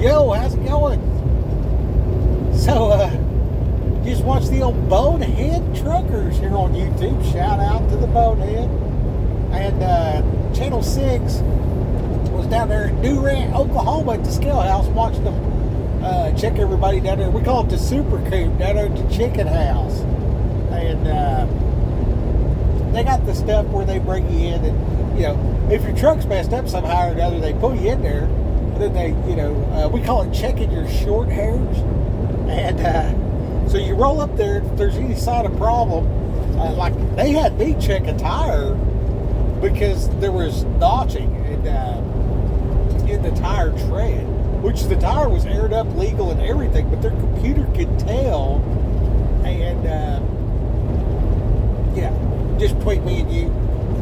Yo, how's it going? So, just watch the old Bonehead Truckers here on YouTube. Shout out to the Bonehead. And Channel 6 was down there in Durant, Oklahoma at the Scale House watching them check everybody down there. We call it the Super Coop down there at the Chicken House. And they got the stuff where they bring you in and, you know, if your truck's messed up somehow or another, they pull you in there. And then they, you know, we call it checking your short hairs. And so you roll up there, if there's any sign of problem, like they had me check a tire because there was notching in the tire tread, which the tire was aired up legal and everything, but their computer could tell. And yeah, just between me and you,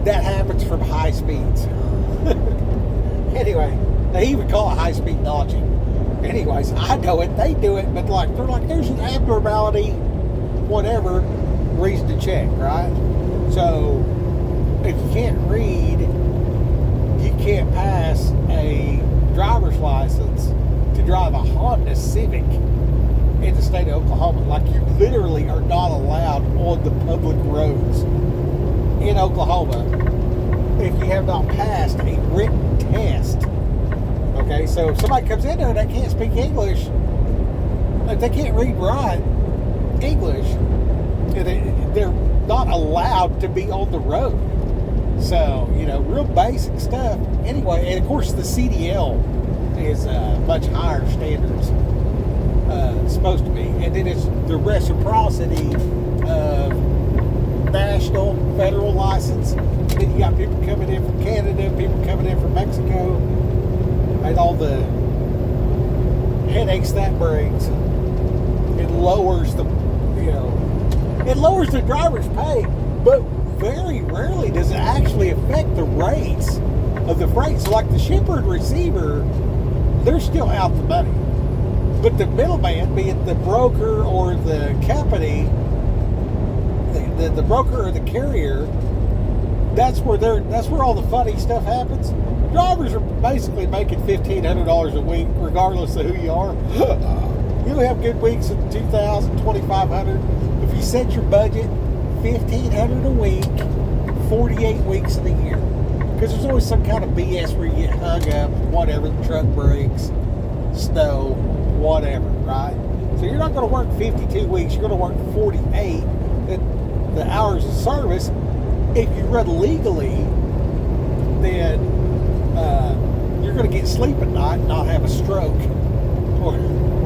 that happens from high speeds. Anyway, they even call it high speed notching. Anyways, I know it, they do it, but like they're like, there's an abnormality, whatever, reason to check, right? So if you can't read, you can't pass a driver's license to drive a Honda Civic in the state of Oklahoma. Like, you literally are not allowed on the public roads in Oklahoma if you have not passed a written test. Okay, so if somebody comes in there and they can't speak English, if they can't read right English, they're not allowed to be on the road. So, you know, real basic stuff. Anyway, and of course the CDL is much higher standards. It's supposed to be. And then it's the reciprocity of national, federal license. Then you got people coming in from Canada, people coming in from Mexico, and all the headaches that brings. It lowers the, you know, it lowers the driver's pay, but very rarely does it actually affect the rates of the freight. So like the shipper and receiver, they're still out the money. But the middleman, be it the broker or the company, the broker or the carrier, that's where all the funny stuff happens. Drivers are basically making $1,500 a week, regardless of who you are. You'll have good weeks of $2,000, $2,500. If you set your budget, $1,500 a week, 48 weeks of the year. Because there's always some kind of BS where you get hung up, whatever, the truck breaks, snow, whatever, right? So you're not going to work 52 weeks, you're going to work 48. The hours of service, if you run legally, then you're going to get sleep at night and not have a stroke. Or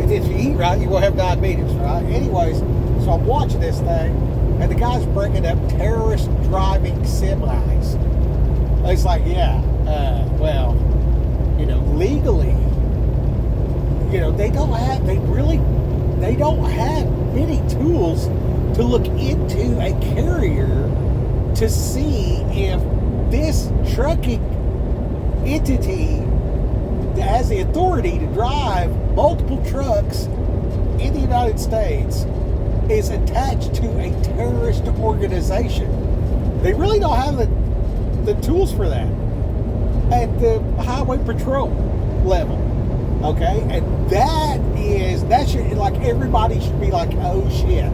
if you eat right, you will have diabetes, right? Anyways, so I'm watching this thing, and the guy's bringing up terrorist driving semis. It's like, yeah, well, you know, legally, you know, they don't have many tools to look into a carrier to see if this trucking entity that has the authority to drive multiple trucks in the United States is attached to a terrorist organization. They really don't have the tools for that at the highway patrol level. Okay, and that should, like, everybody should be like, oh shit.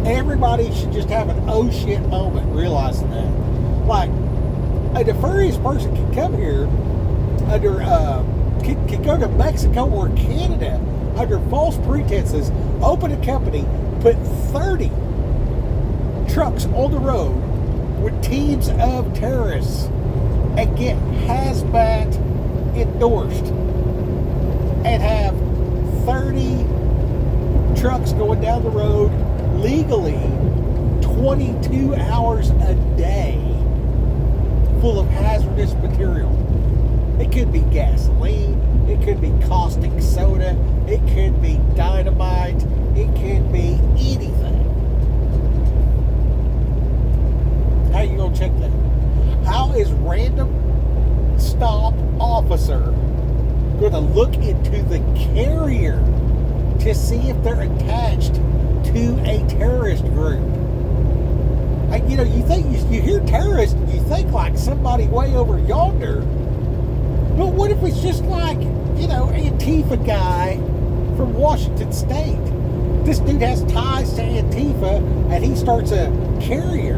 Everybody should just have an oh shit moment realizing that. Like, a nefarious person can come here under, can go to Mexico or Canada under false pretenses, open a company, put 30 trucks on the road with teams of terrorists and get hazmat endorsed and have 30 trucks going down the road legally 22 hours a day full of hazardous material. It could be gasoline, it could be caustic soda, it could be dynamite, it could be anything. How you gonna check that? How is random stop officer gonna look into the carrier to see if they're attached to a terrorist group? Like, you know, you think you hear terrorist, you think like somebody way over yonder. But what if it's just like, you Antifa guy from Washington State. This dude has ties to Antifa, and he starts a carrier,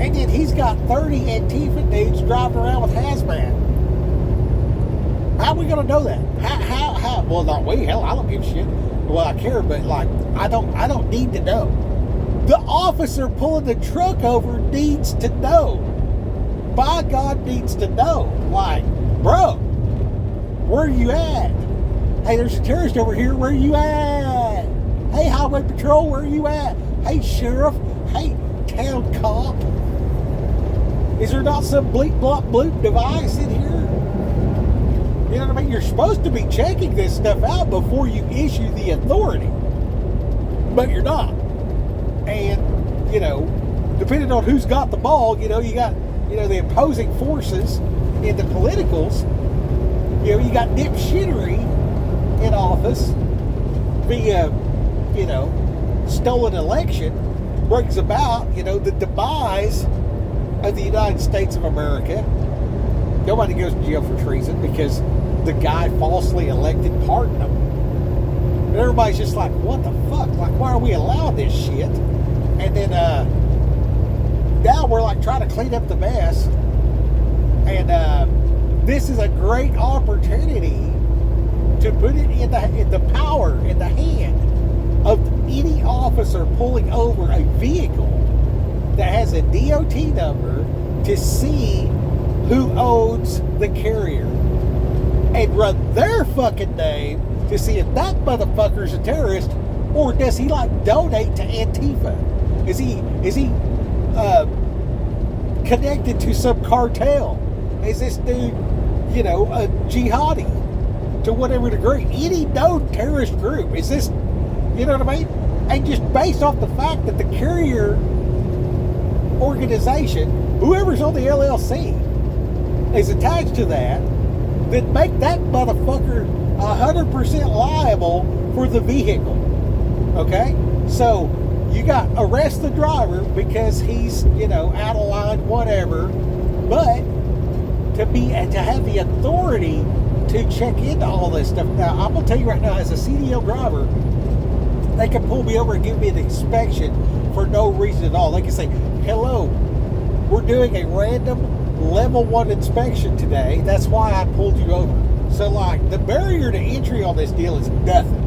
and then he's got 30 Antifa dudes driving around with hazmat. How are we gonna know that? How? Well, not we. Hell, I don't give a shit. Well, I care, but like, I don't need to know. The officer pulling the truck over needs to know. By God, needs to know. Like, bro, where are you at? Hey, there's a terrorist over here. Where are you at? Hey, highway patrol, where are you at? Hey, sheriff. Hey, town cop. Is there not some bleep, blop, bloop device in here? You know what I mean? You're supposed to be checking this stuff out before you issue the authority. But you're not. And, depending on who's got the ball, you got, the opposing forces in the politicals. You got dipshittery in office via, stolen election brings about, the demise of the United States of America. Nobody goes to jail for treason because the guy falsely elected pardoned them. And everybody's just like, what the fuck? Like, why are we allowing this shit? And then now we're like trying to clean up the mess. And this is a great opportunity to put it in the power, in the hand of any officer pulling over a vehicle that has a DOT number to see who owns the carrier and run their fucking name to see if that motherfucker's a terrorist, or does he like donate to Antifa? Is he connected to some cartel? Is this dude, a jihadi to whatever degree? Any known terrorist group? Is this, you know what I mean? And just based off the fact that the carrier organization, whoever's on the LLC, is attached to that, then make that motherfucker 100% liable for the vehicle. Okay? So you got arrest the driver because he's, out of line, whatever. But to have the authority to check into all this stuff. Now, I'm gonna tell you right now, as a CDL driver, they can pull me over and give me an inspection for no reason at all. They can say, hello, we're doing a random level 1 inspection today. That's why I pulled you over. So, like, the barrier to entry on this deal is nothing.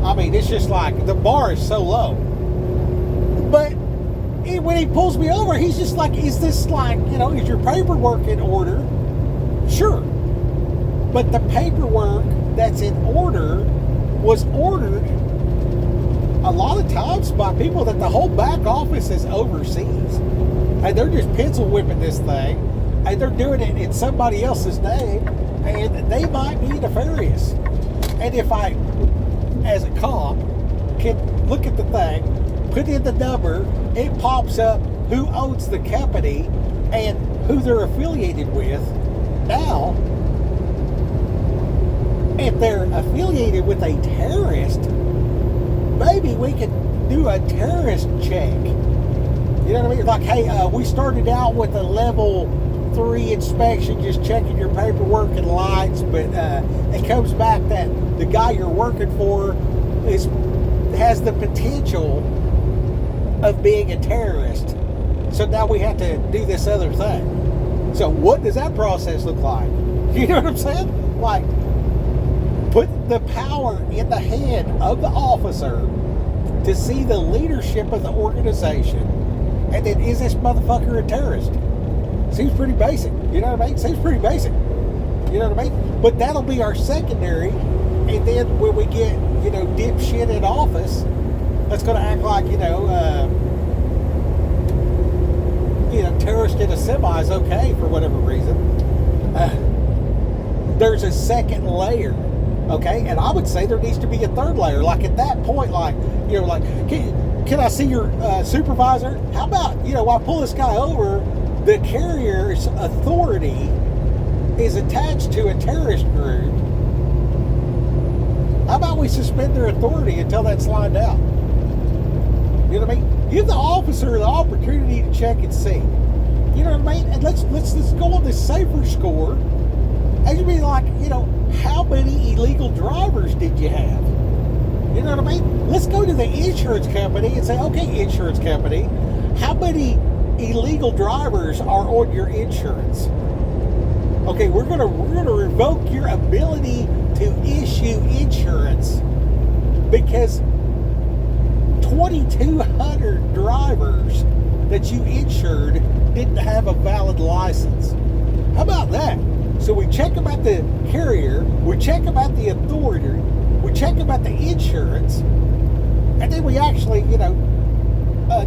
I mean, it's just like, the bar is so low. But when he pulls me over, he's just like, is this like, is your paperwork in order? Sure. But the paperwork that's in order was ordered a lot of times by people that the whole back office is overseas. And they're just pencil whipping this thing, and they're doing it in somebody else's name, and they might be nefarious. And if I, as a cop, can look at the thing, put in the number, it pops up who owns the company and who they're affiliated with. Now, if they're affiliated with a terrorist, maybe we could do a terrorist check. You know what I mean? Like, hey, we started out with a level 3 inspection, just checking your paperwork and lights, but it comes back that the guy you're working for has the potential of being a terrorist. So now we have to do this other thing. So what does that process look like? You know what I'm saying? Like, put the power in the hand of the officer to see the leadership of the organization. And then, is this motherfucker a terrorist? Seems pretty basic. You know what I mean? Seems pretty basic. You know what I mean? But that'll be our secondary. And then when we get, dipshit in office, that's going to act like, terrorist in a semi is okay for whatever reason. There's a second layer. Okay? And I would say there needs to be a third layer. Like, at that point, can I see your supervisor? How about, while I pull this guy over, the carrier's authority is attached to a terrorist group. How about we suspend their authority until that's lined out? You know what I mean? Give the officer the opportunity to check and see. You know what I mean? And let's go on this safer score And you'd be like, how many illegal drivers did you have? You know what I mean? Let's go to the insurance company and say, okay, insurance company, how many illegal drivers are on your insurance? Okay, we're gonna revoke your ability to issue insurance because 2,200 drivers that you insured didn't have a valid license. How about that? So we check about the carrier, we check about the authority, we check about the insurance, and then we actually,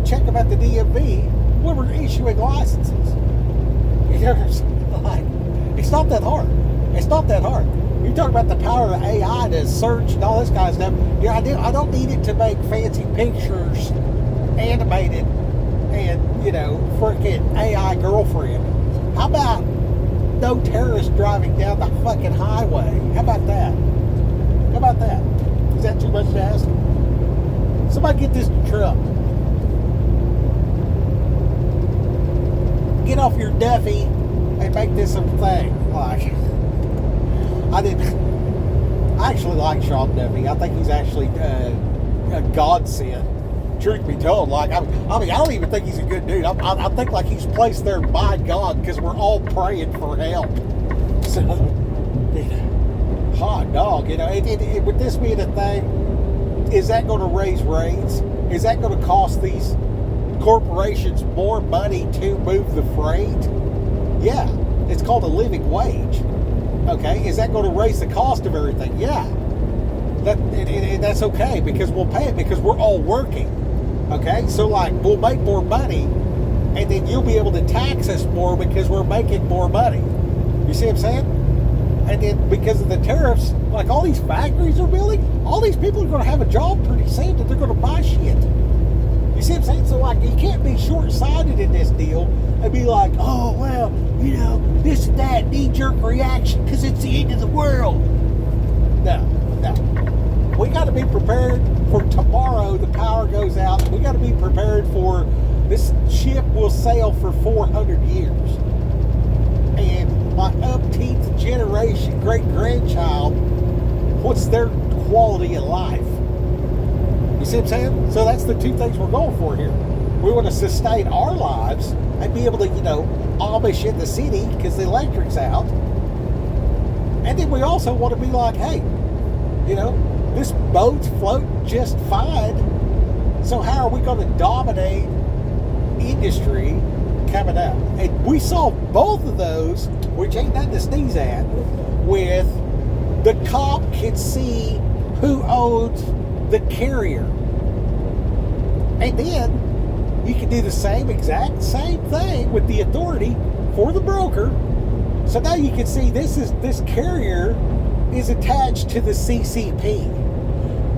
check about the DMV when we're issuing licenses. It's not that hard. It's not that hard. You talk about the power of AI to search and all this kind of stuff. I don't need it to make fancy pictures, animated, and freaking AI girlfriend. How about no terrorists driving down the fucking highway? How about that? How about that? Is that too much to ask? Somebody get this truck. Get off your Duffy and make this a thing. I actually like Sean Duffy. I think he's actually a godsend. Truth be told, I don't even think he's a good dude. I think he's placed there by God because we're all praying for help. So, hot dog, with this being a thing, is that going to raise rates? Is that going to cost these corporations more money to move the freight? Yeah, it's called a living wage. Okay, is that going to raise the cost of everything? Yeah, that's okay because we'll pay it because we're all working. Okay, so we'll make more money, and then you'll be able to tax us more because we're making more money. You see what I'm saying? And then because of the tariffs, all these factories are building, all these people are going to have a job pretty soon that they're going to buy shit. You see what I'm saying? So you can't be short-sighted in this deal and be like, oh, well, this and that, knee-jerk reaction because it's the end of the world. No. We got to be prepared for tomorrow. The power goes out. We got to be prepared for this ship will sail for 400 years. And my umpteenth generation, great-grandchild, what's their quality of life? You see what I'm saying? So that's the two things we're going for here. We want to sustain our lives and be able to, Amish in the city because the electric's out. And then we also want to be like, hey, this boat's floating just fine. So how are we going to dominate industry coming out? And we saw both of those, which ain't nothing to sneeze at, with the cop can see who owns the carrier. And then you can do the exact same thing with the authority for the broker. So now you can see this carrier is attached to the CCP.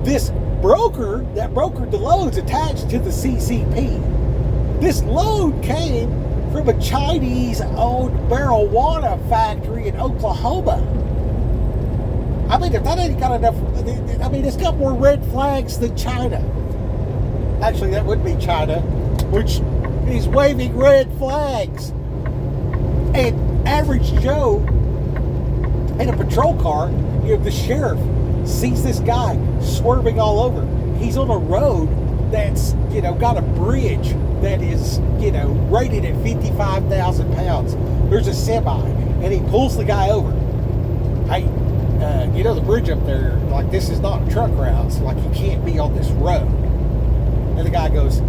This broker that brokered the load's attached to the CCP. This load came from a Chinese-owned marijuana factory in Oklahoma. If that ain't got enough, it's got more red flags than China. Actually, that would be China, which is waving red flags. And average Joe in a patrol car, the sheriff sees this guy swerving all over. He's on a road that's, got a bridge that is, rated at 55,000 pounds. There's a semi, and he pulls the guy over. Hey, the bridge up there, this is not a truck route, so you can't be on this road. And the guy goes,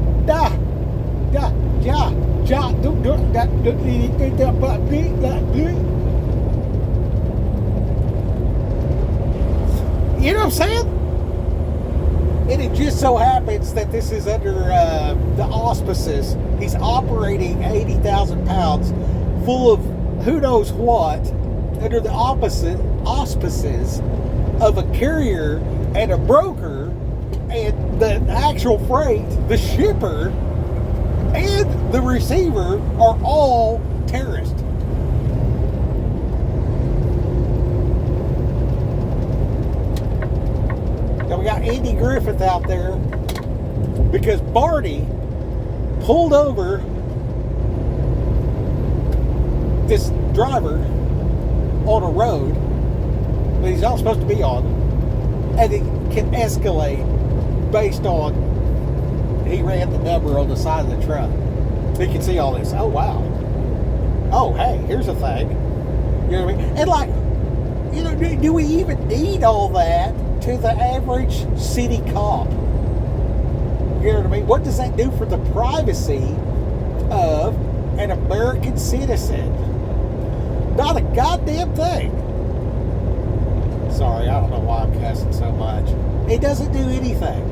You know what I'm saying? And it just so happens that this is under the auspices. He's operating 80,000 pounds full of who knows what under the auspices of a carrier and a broker and the actual freight, the shipper, and the receiver are all terrorists. Now we got Andy Griffith out there because Barney pulled over this driver on a road that he's not supposed to be on, and it can escalate based on he ran the number on the side of the truck. So you can see all this. Oh, wow. Oh, hey, here's a thing. You know what I mean? And like, you know, do we even need all that to the average city cop? You know what I mean? What does that do for the privacy of an American citizen? Not a goddamn thing. Sorry, I don't know why I'm cussing so much. It doesn't do anything,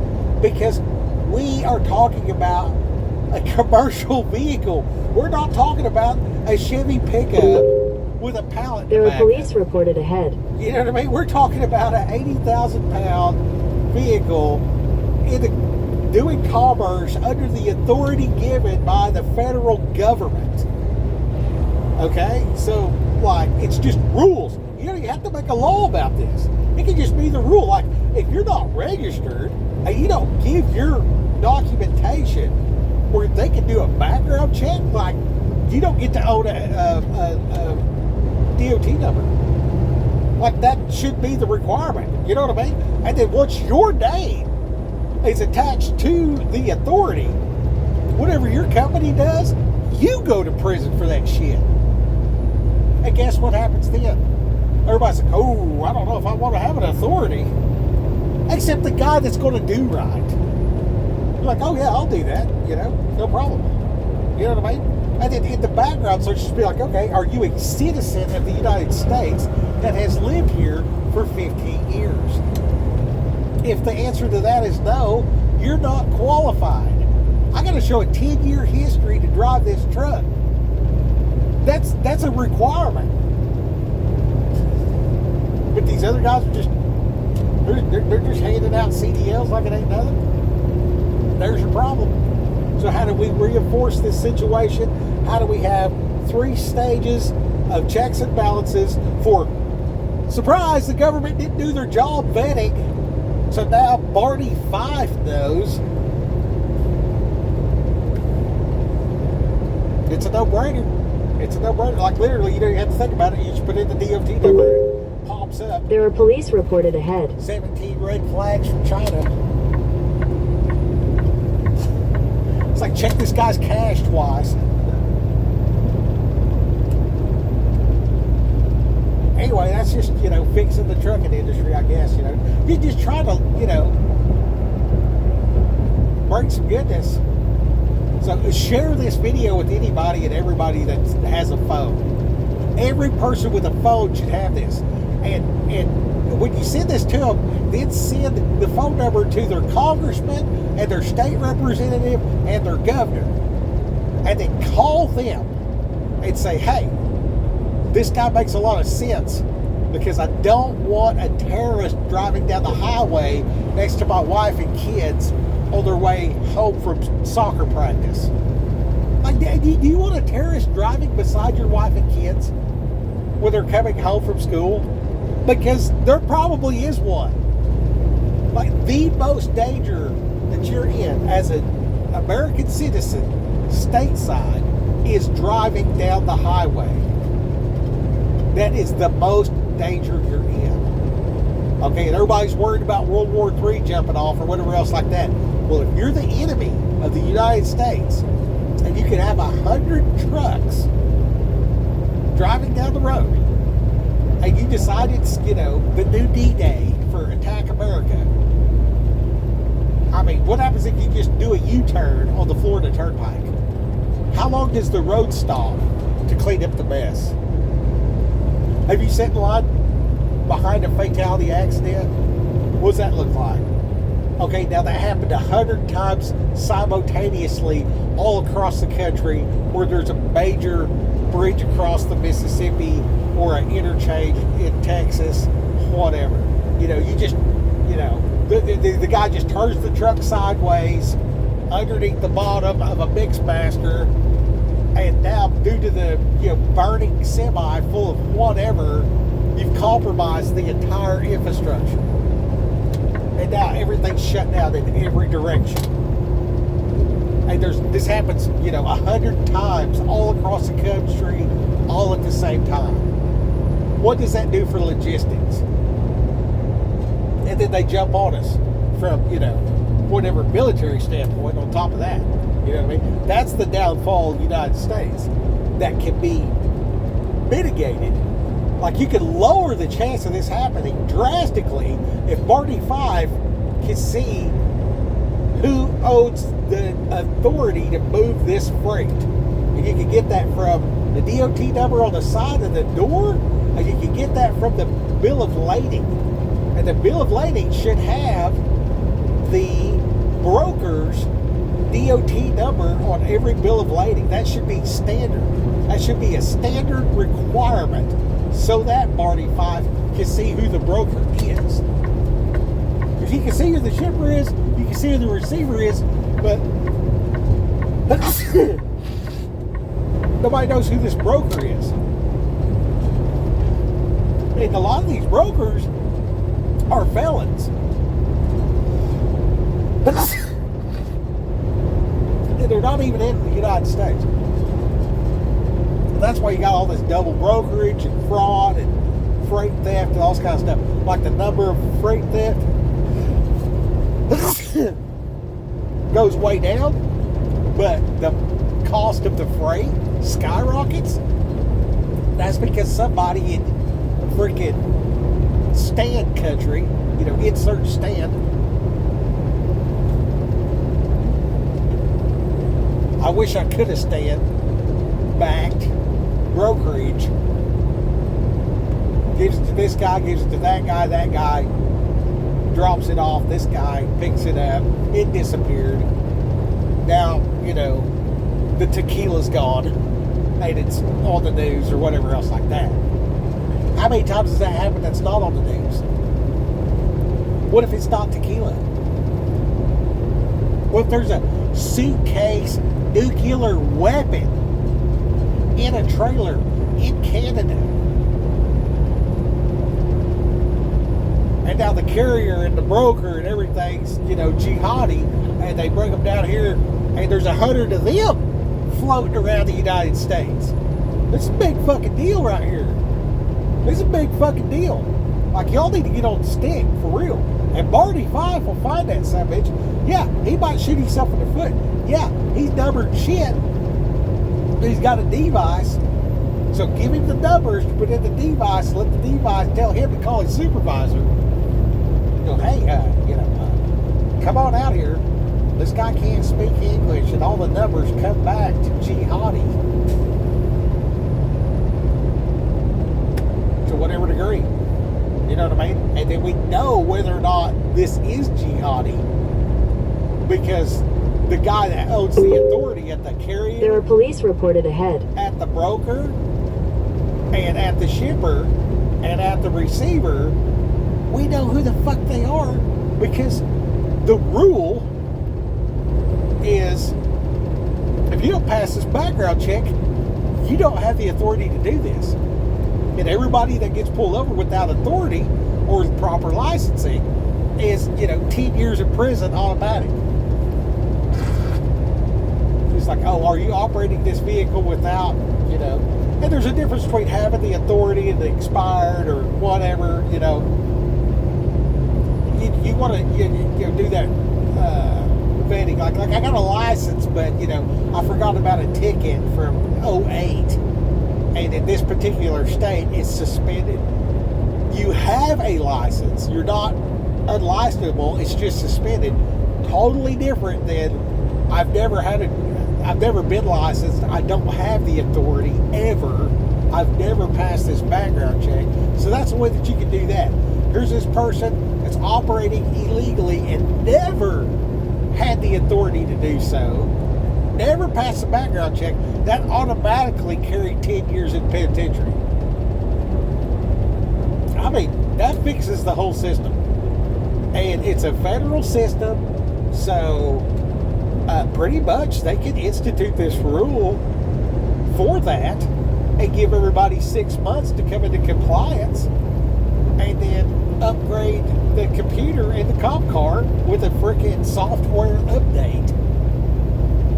because we are talking about a commercial vehicle. We're not talking about a Chevy pickup with a pallet. There are police reported ahead. You know what I mean? We're talking about an 80,000 pound vehicle doing commerce under the authority given by the federal government. Okay? So, like, it's just rules. You know, you have to make a law about this. It can just be the rule. Like, if you're not registered and you don't give your documentation where they can do a background check, like, you don't get to own a DOT number. Like, that should be the requirement. You know what I mean? And then once your name is attached to the authority, whatever your company does, you go to prison for that shit. And guess what happens then? Everybody's like, oh, I don't know if I want to have an authority. Except the guy that's going to do right. You're like, oh yeah, I'll do that. You know, no problem. You know what I mean? And then in the background, so it's just be like, okay, are you a citizen of the United States that has lived here for 15 years? If the answer to that is no, you're not qualified. I got to show a 10-year history to drive this truck. That's a requirement. But these other guys are just they're just handing out CDLs like it ain't nothing. There's your problem. So how do we reinforce this situation? How do we have 3 stages of checks and balances for, surprise, the government didn't do their job vetting. So now Barney Fife knows. It's a no-brainer. It's a no-brainer. Like, literally, you don't even have to think about it. You just put in the DOT number, it pops up. There are police reported ahead. 17 red flags from China. It's like, check this guy's cash twice. Anyway, that's just, you know, fixing the trucking industry, I guess, you know. You're just trying to, you know, bring some goodness. So share this video with anybody and everybody that has a phone. Every person with a phone should have this. And when you send this to them, then send the phone number to their congressman and their state representative and their governor. And then call them and say, hey, this guy makes a lot of sense, because I don't want a terrorist driving down the highway next to my wife and kids on their way home from soccer practice. Like, do you want a terrorist driving beside your wife and kids when they're coming home from school? Because there probably is one. Like, the most danger that you're in as an American citizen stateside is driving down the highway. That is the most danger you're in. Okay, and everybody's worried about World War III jumping off or whatever else like that. Well, if you're the enemy of the United States and you can have 100 trucks driving down the road and you decide it's, you know, the new D-Day for Attack America, I mean, what happens if you just do a U-turn on the Florida Turnpike? How long does the road stop to clean up the mess? Have you sat in line behind a fatality accident? What does that look like? Okay, now that happened 100 times simultaneously all across the country, where there's a major bridge across the Mississippi or an interchange in Texas, whatever. You know, you just, you know, the guy just turns the truck sideways underneath the bottom of a Mixmaster, and now due to the, you know, burning semi full of whatever, you've compromised the entire infrastructure. And now everything's shut down in every direction. And this happens, you know, 100 times all across the country, all at the same time. What does that do for logistics? And then they jump on us from, whatever military standpoint on top of that. You know what I mean? That's the downfall of the United States that can be mitigated. Like, you can lower the chance of this happening drastically if Marty 5 can see who owns the authority to move this freight. And you can get that from the DOT number on the side of the door, and you can get that from the bill of lading. And the bill of lading should have the broker's DOT number on every bill of lading. That should be standard. That should be a standard requirement so that Marty 5 can see who the broker is. If you can see who the shipper is, you can see who the receiver is, but nobody knows who this broker is. And a lot of these brokers are felons. And they're not even in the United States. And that's why you got all this double brokerage and fraud and freight theft and all this kind of stuff. Like the number of freight theft goes way down, but the cost of the freight skyrockets. That's because somebody in freaking stand country, insert stand. I wish I could have stand backed brokerage. Gives it to this guy, gives it to that guy drops it off, this guy picks it up, it disappeared. Now, the tequila's gone and it's on the news or whatever else like that. How many times does that happen that's not on the news? What if it's not tequila? What if there's a suitcase nuclear weapon in a trailer in Canada? And now the carrier and the broker and everything's, jihadi, and they bring them down here, and there's 100 of them floating around the United States. This is a big fucking deal right here. This is a big fucking deal. Like, y'all need to get on the stick, for real. And Marty 5 will find that son of a bitch. Yeah, he might shoot himself in the foot. Yeah, he's numbered shit. He's got a device. So give him the numbers to put in the device. Let the device tell him to call his supervisor. Hey, come on out here. This guy can't speak English, and all the numbers come back to jihadi. To whatever degree. You know what I mean? And then we know whether or not this is jihadi because the guy that owns the authority at the carrier, There are police reported ahead. at the broker, and at the shipper, and at the receiver, we know who the fuck they are because the rule is if you don't pass this background check, you don't have the authority to do this. And everybody that gets pulled over without authority or proper licensing is, 10 years in prison automatic. It's like, oh, are you operating this vehicle without, and there's a difference between having the authority and the expired or whatever, you want to do that vetting. Like I got a license, but, I forgot about a ticket from 2008. And in this particular state, it's suspended. You have a license. You're not unlicensable. It's just suspended. Totally different than I've never been licensed. I don't have the authority ever. I've never passed this background check. So that's the way that you can do that. Here's this person that's operating illegally and never had the authority to do so. Never passed the background check. That automatically carried 10 years in penitentiary. I mean, that fixes the whole system. And it's a federal system, so pretty much they can institute this rule for that and give everybody 6 months to come into compliance and then upgrade the computer in the cop car with a freaking software update.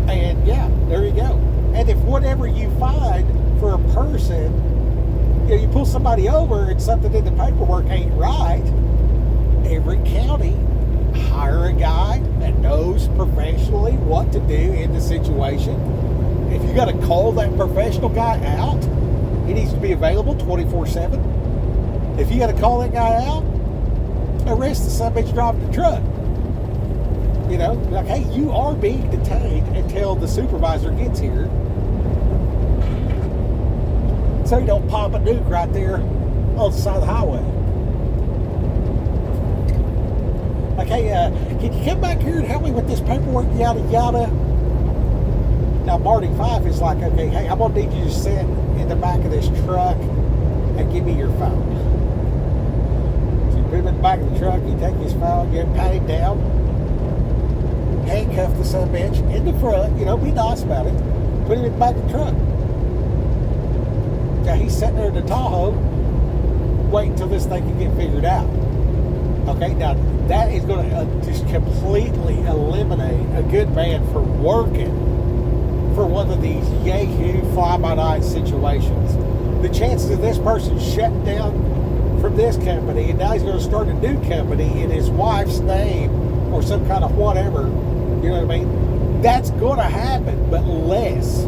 And yeah, there you go. And if whatever you find for a person you pull somebody over and something in the paperwork ain't right, every county hire a guy that knows professionally what to do in the situation. If you got to call that professional guy out, he needs to be available 24/7. If you got to call that guy out, arrest the son of a bitch driving the truck. Like, hey, you are being detained until the supervisor gets here. So you don't pop a nuke right there on the side of the highway. Like, hey, can you come back here and help me with this paperwork, yada, yada? Now, Marty 5 is like, okay, hey, I'm going to need you to sit in the back of this truck and give me your phone. So you put him in the back of the truck, you take his phone, you pat him down, handcuff the son of a bitch in the front, be nice about it, put him in the back of the truck. Now, he's sitting there in the Tahoe waiting until this thing can get figured out. Okay, now that is going to just completely eliminate a good man from working for one of these yahoo fly-by-night situations. The chances of this person shutting down from this company and now he's going to start a new company in his wife's name or some kind of whatever, you know what I mean? That's going to happen, but less.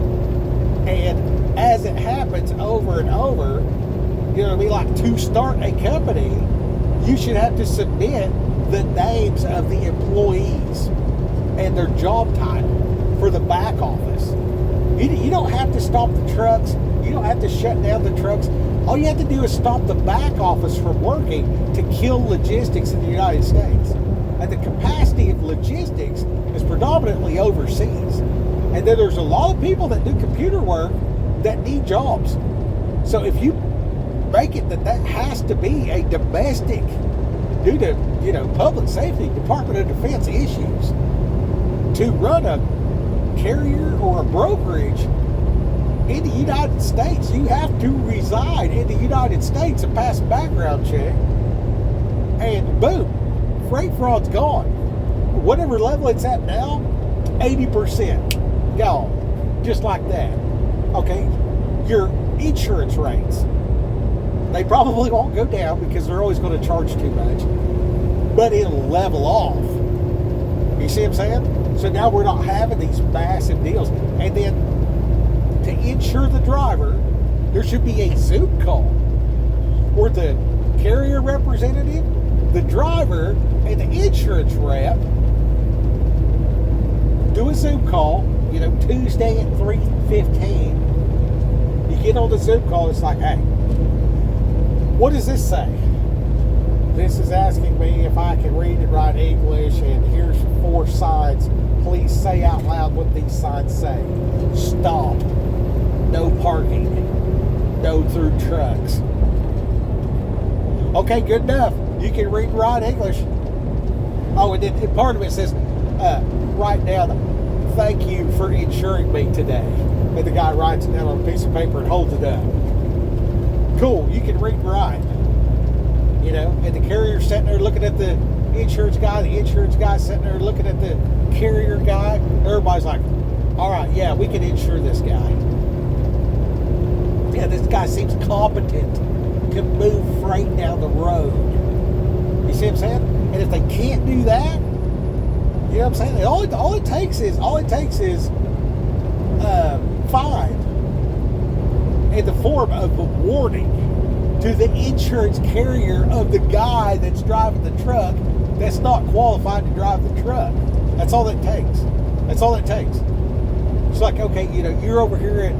And as it happens over and over, you know what I mean? Like, to start a company, you should have to submit the names of the employees and their job title for the back office. You don't have to stop the trucks. You don't have to shut down the trucks. All you have to do is stop the back office from working to kill logistics in the United States. And the capacity of logistics is predominantly overseas. And then there's a lot of people that do computer work that need jobs. So if you make it that has to be a domestic, due to, public safety, Department of Defense issues, to run a carrier or a brokerage in the United States, you have to reside in the United States and pass a background check, and boom, freight fraud's gone. Whatever level it's at now, 80% gone, just like that. Okay, your insurance rates, they probably won't go down because they're always going to charge too much, but it'll level off. You see what I'm saying? So now we're not having these massive deals. And then to insure the driver, there should be a Zoom call where the carrier representative, the driver, and the insurance rep do a Zoom call, Tuesday at 3:15. You get on the Zoom call, it's like, hey, what does this say? This is asking me if I can read and write English, and here's 4 signs. Please say out loud what these signs say. Stop. No parking. No through trucks. Okay, good enough. You can read and write English. Oh, and then part of it says, write down, thank you for insuring me today. And the guy writes it down on a piece of paper and holds it up. Cool, you can read and write. And the carrier's sitting there looking at the insurance guy sitting there looking at the carrier guy. Everybody's like, all right, yeah, we can insure this guy. Yeah, this guy seems competent to move freight down the road. You see what I'm saying? And if they can't do that, you know what I'm saying? All it takes is fine in the form of a warning to the insurance carrier of the guy that's driving the truck that's not qualified to drive the truck. That's all it takes. That's all it takes. It's like, okay, you're over here at,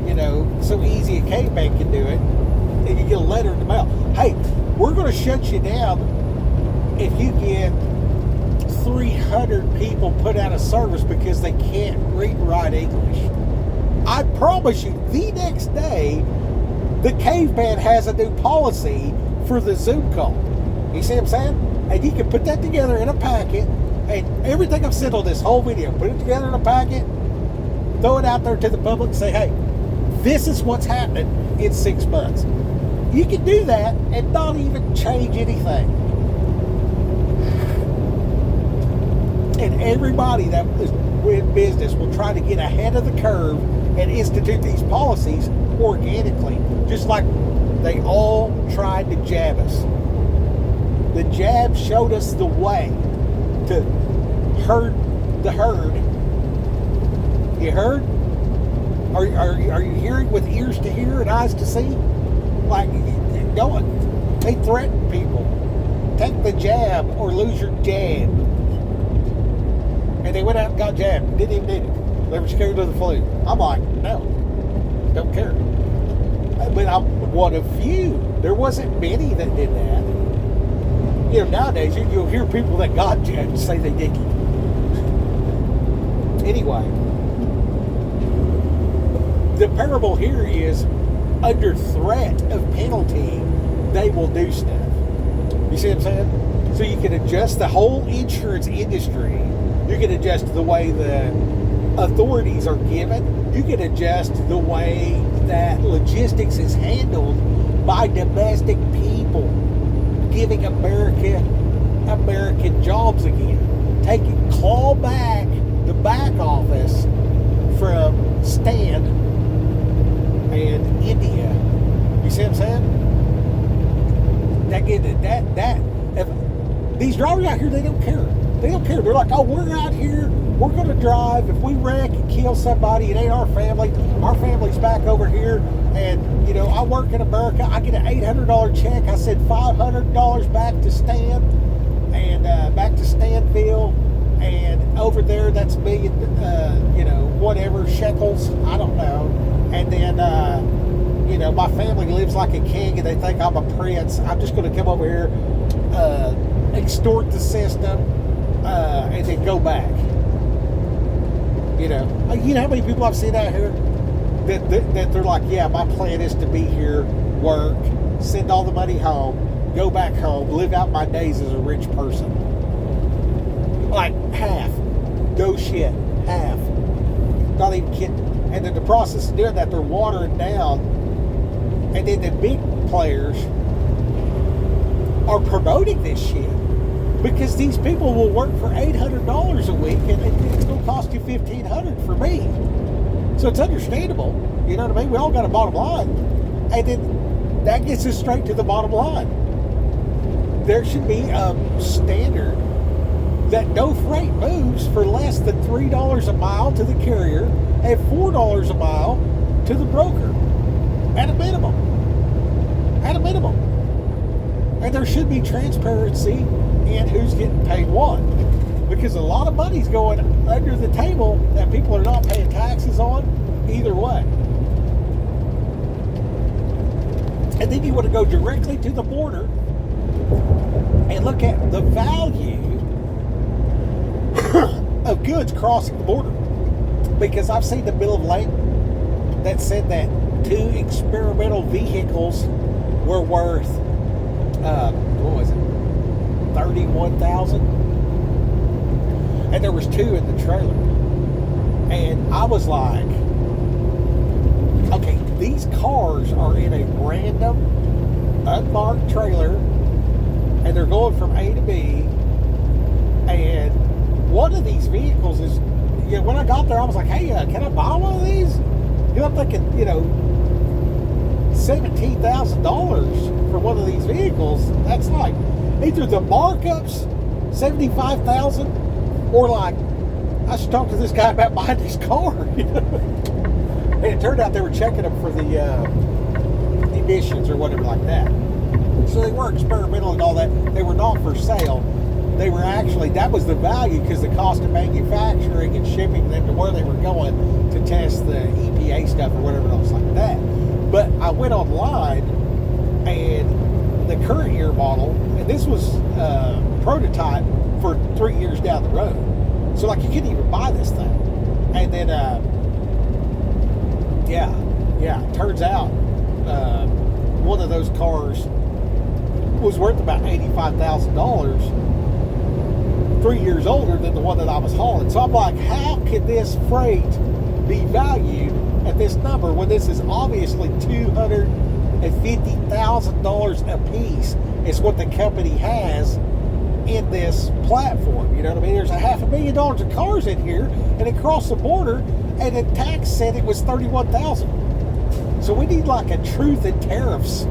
so easy a caveman can do it, and you get a letter in the mail. Hey, we're going to shut you down if you get 300 people put out of service because they can't read and write English. I promise you, the next day, the caveman has a new policy for the Zoom call. You see what I'm saying? And you can put that together in a packet, and everything I've said on this whole video, put it together in a packet, throw it out there to the public, and say, hey, this is what's happening in 6 months. You can do that and not even change anything. And everybody that is in business will try to get ahead of the curve and institute these policies organically. Just like They all tried to jab us. The jab showed us the way to herd the herd. You heard? Are you hearing with ears to hear and eyes to see? Like, don't. They threaten people. Take the jab or lose your jab. And they went out and got jabbed. Didn't even need it. They were scared of the flu. I'm like, no, don't care. But I'm one of few. There wasn't many that did that. You know, nowadays you'll hear people that got jabbed say they didn't. Anyway, the parable here is under threat of penalty, they will do stuff. You see what I'm saying? So you can adjust the whole insurance industry. You can adjust the way the authorities are given. You can adjust the way that logistics is handled by domestic people, giving American jobs again. Claw back the back office from Stan and India. You see what I'm saying? If these drivers out here, they don't care. They don't care. They're like, oh, we're out here, we're going to drive. If we wreck and kill somebody, it ain't our family. Our family's back over here. And, you know, I work in America. I get an $800 check. I send $500 back to Stan and back to Stanville. And over there, that's million, whatever, shekels. I don't know. And then, my family lives like a king and they think I'm a prince. I'm just going to come over here, extort the system, and then go back. You know how many people I've seen out here that they're like, yeah, my plan is to be here, work, send all the money home, go back home, live out my days as a rich person. Like half. No shit. Half. Not even kidding. And in the process of doing that, they're watering down. And then the big players are promoting this shit. Because these people will work for $800 a week and it's going to cost you $1,500 for me. So it's understandable. You know what I mean? We all got a bottom line. And then that gets us straight to the bottom line. There should be a standard that no freight moves for less than $3 a mile to the carrier and $4 a mile to the broker. At a minimum. At a minimum. And there should be transparency in who's getting paid what. Because a lot of money's going under the table that people are not paying taxes on either way. And then you want to go directly to the border and look at the value of goods crossing the border. Because I've seen the bill of lading that said that 2 experimental vehicles were worth, what was it, $31,000? And there was 2 in the trailer. And I was like, okay, these cars are in a random, unmarked trailer, and they're going from A to B, and one of these vehicles is, when I got there, I was like, hey, can I buy one of these? I'm thinking, $17,000 for one of these vehicles. That's like either the markups, $75,000, or like I should talk to this guy about buying this car. And it turned out they were checking them for the emissions or whatever like that. So they were experimental and all that. They were not for sale. They were actually, that was the value because the cost of manufacturing and shipping them to where they were going to test the EPA stuff or whatever else like that. But I went online and the current year model, and this was prototype for 3 years down the road. So like you couldn't even buy this thing. And then, it turns out one of those cars was worth about $85,000. 3 years older than the one that I was hauling. So I'm like, how can this freight be valued at this number when this is obviously $250,000 a piece? It's what the company has in this platform. You know what I mean? There's $500,000 of cars in here, and it crossed the border, and the tax said it was $31,000. So we need like a truth in tariffs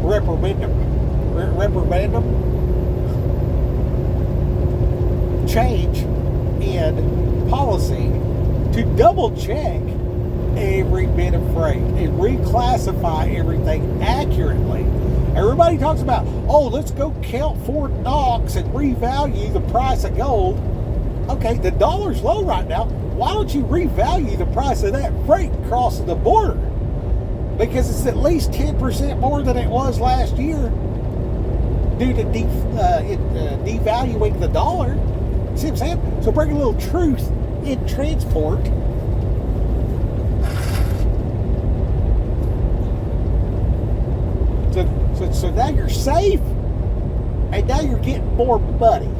reprimandum change in policy to double check every bit of freight and reclassify everything accurately. Everybody talks about, oh, let's go count Fort Knox and revalue the price of gold. Okay, the dollar's low right now. Why don't you revalue the price of that freight crossing the border? Because it's at least 10% more than it was last year due to devaluing the dollar. See what I'm saying? So bring a little truth in transport. So now you're safe, and now you're getting more money.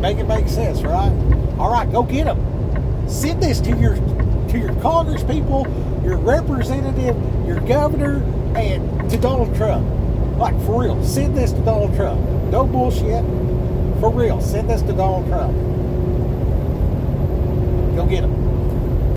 Make it make sense, right? All right, go get them. Send this to your Congress people, your representative, your governor, and to Donald Trump. Like, for real, send this to Donald Trump. No bullshit. For real, send this to Donald Trump.